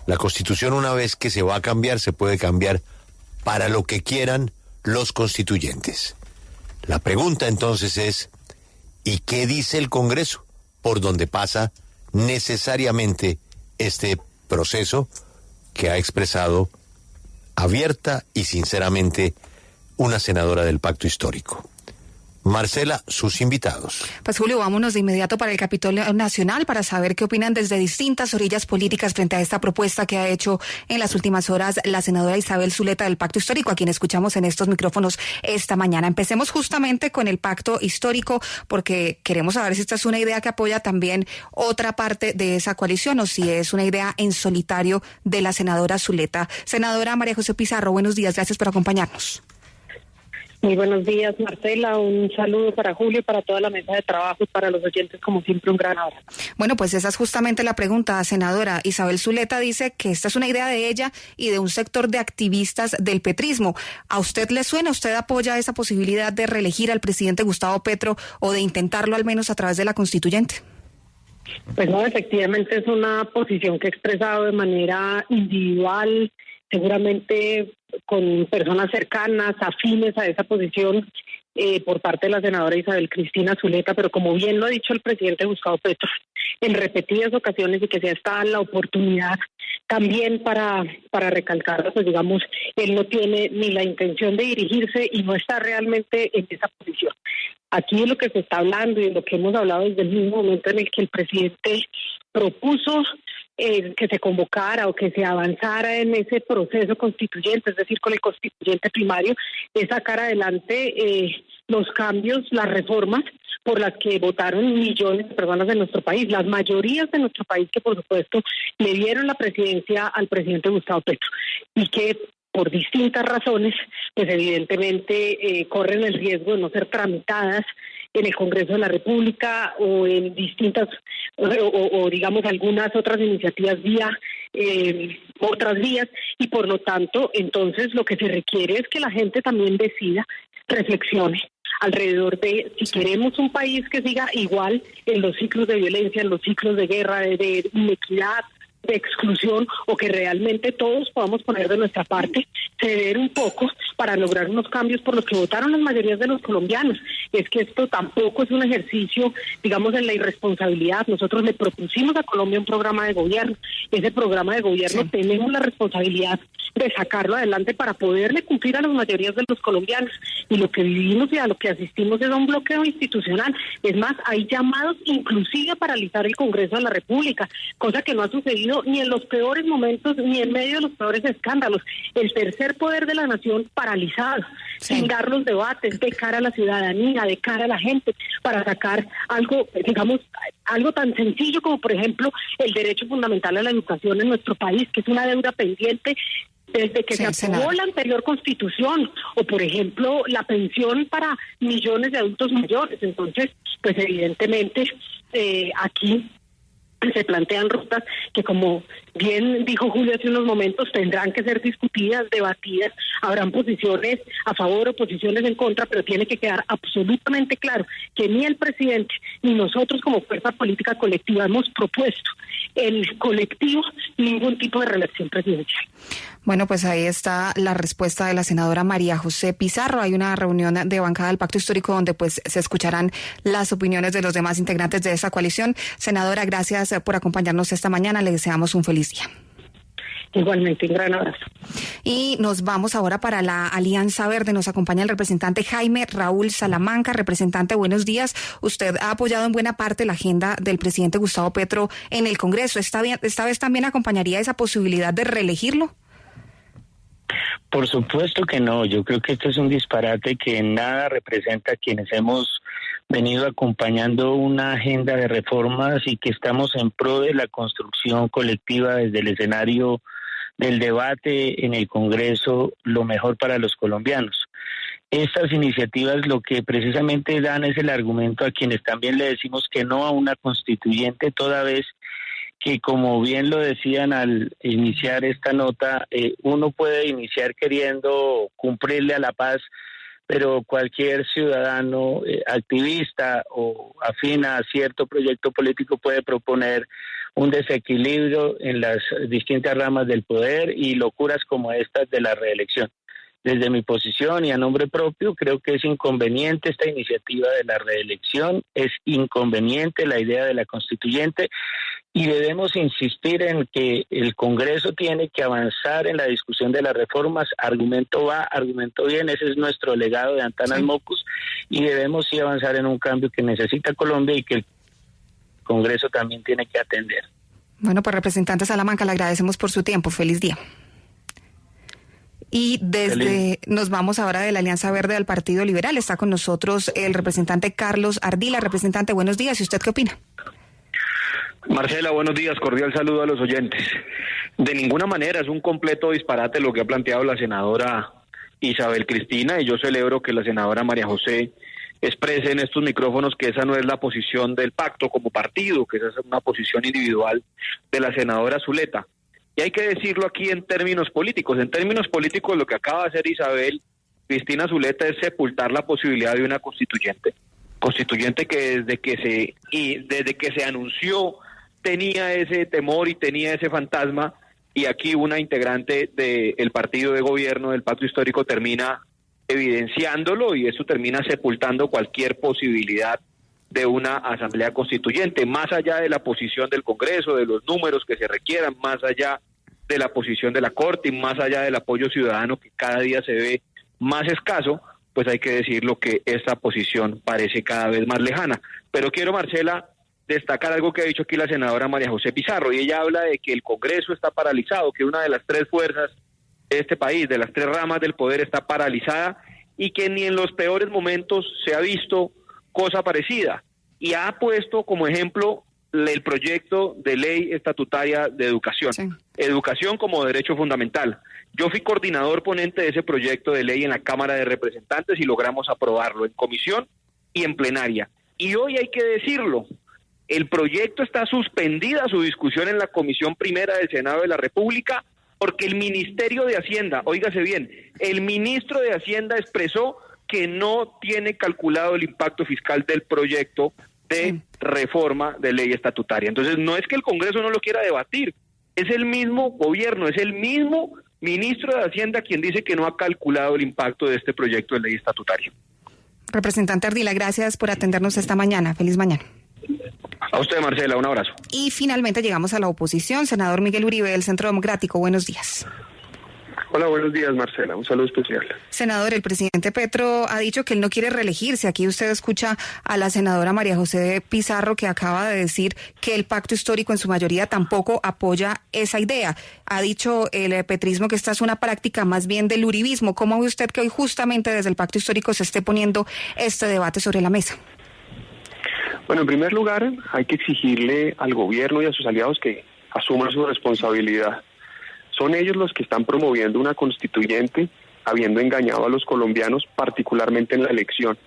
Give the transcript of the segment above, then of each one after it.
La Constitución, una vez que se va a cambiar, se puede cambiar para lo que quieran los constituyentes. La pregunta entonces es, ¿y qué dice el Congreso por donde pasa necesariamente este proceso que ha expresado abierta y sinceramente una senadora del Pacto Histórico? Marcela, sus invitados. Pues Julio, vámonos de inmediato para el Capitolio Nacional para saber qué opinan desde distintas orillas políticas frente a esta propuesta que ha hecho en las últimas horas la senadora Isabel Zuleta del Pacto Histórico, a quien escuchamos en estos micrófonos esta mañana. Empecemos justamente con el Pacto Histórico, porque queremos saber si esta es una idea que apoya también otra parte de esa coalición o si es una idea en solitario de la senadora Zuleta. Senadora María José Pizarro, buenos días, gracias por acompañarnos. Muy buenos días, Marcela. Un saludo para Julio, para toda la mesa de trabajo y para los oyentes, como siempre, un gran abrazo. Bueno, pues esa es justamente la pregunta, senadora. Isabel Zuleta dice que esta es una idea de ella y de un sector de activistas del petrismo. ¿A usted le suena? ¿Usted apoya esa posibilidad de reelegir al presidente Gustavo Petro o de intentarlo al menos a través de la constituyente? Pues no, efectivamente es una posición que he expresado de manera individual, seguramente con personas cercanas, afines a esa posición, por parte de la senadora Isabel Cristina Zuleta, pero como bien lo ha dicho el presidente Gustavo Petro en repetidas ocasiones y que sea esta la oportunidad también para recalcarlo, pues digamos, él no tiene ni la intención de dirigirse y no está realmente en esa posición. Aquí de lo que se está hablando y de lo que hemos hablado desde el mismo momento en el que el presidente propuso que se convocara o que se avanzara en ese proceso constituyente, es decir, con el constituyente primario, es sacar adelante los cambios, las reformas por las que votaron millones de personas de nuestro país, las mayorías de nuestro país que por supuesto le dieron la presidencia al presidente Gustavo Petro y que por distintas razones, pues evidentemente corren el riesgo de no ser tramitadas en el Congreso de la República o en distintas, o digamos algunas otras iniciativas vía otras vías, y por lo tanto, entonces lo que se requiere es que la gente también decida, reflexione alrededor de si queremos un país que siga igual en los ciclos de violencia, en los ciclos de guerra, de inequidad, de exclusión, o que realmente todos podamos poner de nuestra parte, ceder un poco para lograr unos cambios por los que votaron las mayorías de los colombianos. Es que esto tampoco es un ejercicio, digamos, en la irresponsabilidad. Nosotros le propusimos a Colombia un programa de gobierno. Ese programa de gobierno tenemos la responsabilidad de sacarlo adelante para poderle cumplir a las mayorías de los colombianos. Y lo que vivimos y a lo que asistimos es a un bloqueo institucional. Es más, hay llamados inclusive a paralizar el Congreso de la República, cosa que no ha sucedido ni en los peores momentos ni en medio de los peores escándalos. El tercer poder de la nación paralizado, sin dar los debates de cara a la ciudadanía, de cara a la gente, para sacar algo, digamos, algo tan sencillo como, por ejemplo, el derecho fundamental a la educación en nuestro país, que es una deuda pendiente desde que se aprobó la anterior Constitución, o por ejemplo la pensión para millones de adultos mayores. Entonces, pues evidentemente aquí se plantean rutas que, como bien dijo Julio hace unos momentos, tendrán que ser discutidas, debatidas, habrán posiciones a favor o posiciones en contra, pero tiene que quedar absolutamente claro que ni el presidente ni nosotros como fuerza política colectiva hemos propuesto en colectivo ningún tipo de reelección presidencial. Bueno, pues ahí está la respuesta de la senadora María José Pizarro. Hay una reunión de bancada del Pacto Histórico donde pues se escucharán las opiniones de los demás integrantes de esa coalición. Senadora, gracias por acompañarnos esta mañana. Le deseamos un feliz día. Igualmente, un gran abrazo. Y nos vamos ahora para la Alianza Verde. Nos acompaña el representante Jaime Raúl Salamanca. Representante, buenos días. Usted ha apoyado en buena parte la agenda del presidente Gustavo Petro en el Congreso. ¿Esta vez también acompañaría esa posibilidad de reelegirlo? Por supuesto que no. Yo creo que esto es un disparate que en nada representa a quienes hemos venido acompañando una agenda de reformas y que estamos en pro de la construcción colectiva desde el escenario del debate en el Congreso, lo mejor para los colombianos. Estas iniciativas lo que precisamente dan es el argumento a quienes también le decimos que no a una constituyente, toda vez que, como bien lo decían al iniciar esta nota, uno puede iniciar queriendo cumplirle a la paz, pero cualquier ciudadano activista o afín a cierto proyecto político puede proponer un desequilibrio en las distintas ramas del poder y locuras como estas de la reelección. Desde mi posición y a nombre propio, creo que es inconveniente esta iniciativa de la reelección, es inconveniente la idea de la constituyente y debemos insistir en que el Congreso tiene que avanzar en la discusión de las reformas, argumento va, argumento viene, ese es nuestro legado de Antanas Mocus y debemos sí avanzar en un cambio que necesita Colombia y que el Congreso también tiene que atender. Bueno, pues representante Salamanca, le agradecemos por su tiempo, feliz día. Y nos vamos ahora de la Alianza Verde al Partido Liberal. Está con nosotros el representante Carlos Ardila. Representante, buenos días. ¿Y usted qué opina? Marcela, buenos días. Cordial saludo a los oyentes. De ninguna manera es un completo disparate lo que ha planteado la senadora Isabel Cristina, y yo celebro que la senadora María José exprese en estos micrófonos que esa no es la posición del pacto como partido, que esa es una posición individual de la senadora Zuleta. Y hay que decirlo aquí en términos políticos. En términos políticos, lo que acaba de hacer Isabel Cristina Zuleta es sepultar la posibilidad de una constituyente que desde que se anunció tenía ese temor y tenía ese fantasma, y aquí una integrante del partido de gobierno del Pacto Histórico termina evidenciándolo, y eso termina sepultando cualquier posibilidad de una asamblea constituyente, más allá de la posición del Congreso, de los números que se requieran, más allá de la posición de la Corte y más allá del apoyo ciudadano que cada día se ve más escaso, pues hay que decirlo que esta posición parece cada vez más lejana. Pero quiero, Marcela, destacar algo que ha dicho aquí la senadora María José Pizarro, y ella habla de que el Congreso está paralizado, que una de las tres fuerzas de este país, de las tres ramas del poder, está paralizada, y que ni en los peores momentos se ha visto cosa parecida, y ha puesto como ejemplo el proyecto de ley estatutaria de educación, educación como derecho fundamental. Yo fui coordinador ponente de ese proyecto de ley en la Cámara de Representantes y logramos aprobarlo en comisión y en plenaria. Y hoy hay que decirlo, el proyecto está suspendida su discusión en la Comisión Primera del Senado de la República porque el Ministerio de Hacienda, óigase bien, el ministro de Hacienda expresó que no tiene calculado el impacto fiscal del proyecto de reforma de ley estatutaria. Entonces, no es que el Congreso no lo quiera debatir, es el mismo gobierno, es el mismo ministro de Hacienda quien dice que no ha calculado el impacto de este proyecto de ley estatutaria. Representante Ardila, gracias por atendernos esta mañana. Feliz mañana. A usted, Marcela, un abrazo. Y finalmente llegamos a la oposición. Senador Miguel Uribe, del Centro Democrático, buenos días. Hola, buenos días, Marcela. Un saludo especial. Senador, el presidente Petro ha dicho que él no quiere reelegirse. Aquí usted escucha a la senadora María José Pizarro, que acaba de decir que el pacto histórico en su mayoría tampoco apoya esa idea. Ha dicho el petrismo que esta es una práctica más bien del uribismo. ¿Cómo ve usted que hoy justamente desde el pacto histórico se esté poniendo este debate sobre la mesa? Bueno, en primer lugar, hay que exigirle al gobierno y a sus aliados que asuman su responsabilidad. Son ellos los que están promoviendo una constituyente, habiendo engañado a los colombianos, particularmente en la elección.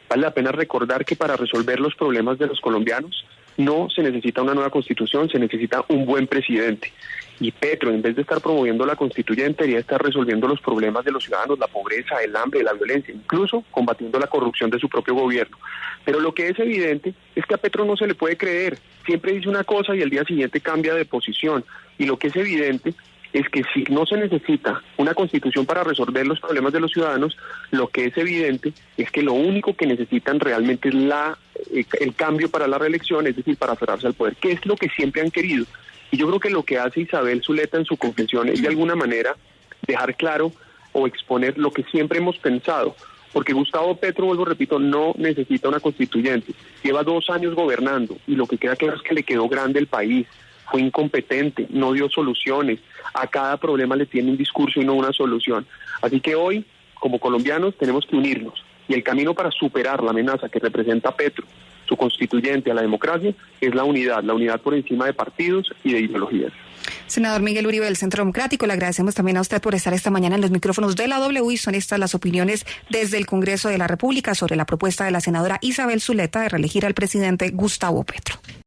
Vale la pena recordar que para resolver los problemas de los colombianos no se necesita una nueva constitución, se necesita un buen presidente. Y Petro, en vez de estar promoviendo la constituyente, debería estar resolviendo los problemas de los ciudadanos, la pobreza, el hambre, la violencia, incluso combatiendo la corrupción de su propio gobierno. Pero lo que es evidente es que a Petro no se le puede creer. Siempre dice una cosa y al día siguiente cambia de posición. Y lo que es evidente es que si no se necesita una constitución para resolver los problemas de los ciudadanos, lo que es evidente es que lo único que necesitan realmente es el cambio para la reelección, es decir, para aferrarse al poder, que es lo que siempre han querido. Y yo creo que lo que hace Isabel Zuleta en su confesión es de alguna manera dejar claro o exponer lo que siempre hemos pensado, porque Gustavo Petro, vuelvo repito, no necesita una constituyente. Lleva 2 años gobernando y lo que queda claro es que le quedó grande el país. Fue incompetente, no dio soluciones, a cada problema le tiene un discurso y no una solución. Así que hoy, como colombianos, tenemos que unirnos, y el camino para superar la amenaza que representa Petro, su constituyente a la democracia, es la unidad por encima de partidos y de ideologías. Senador Miguel Uribe, del Centro Democrático, le agradecemos también a usted por estar esta mañana en los micrófonos de la W, y son estas las opiniones desde el Congreso de la República sobre la propuesta de la senadora Isabel Zuleta de reelegir al presidente Gustavo Petro.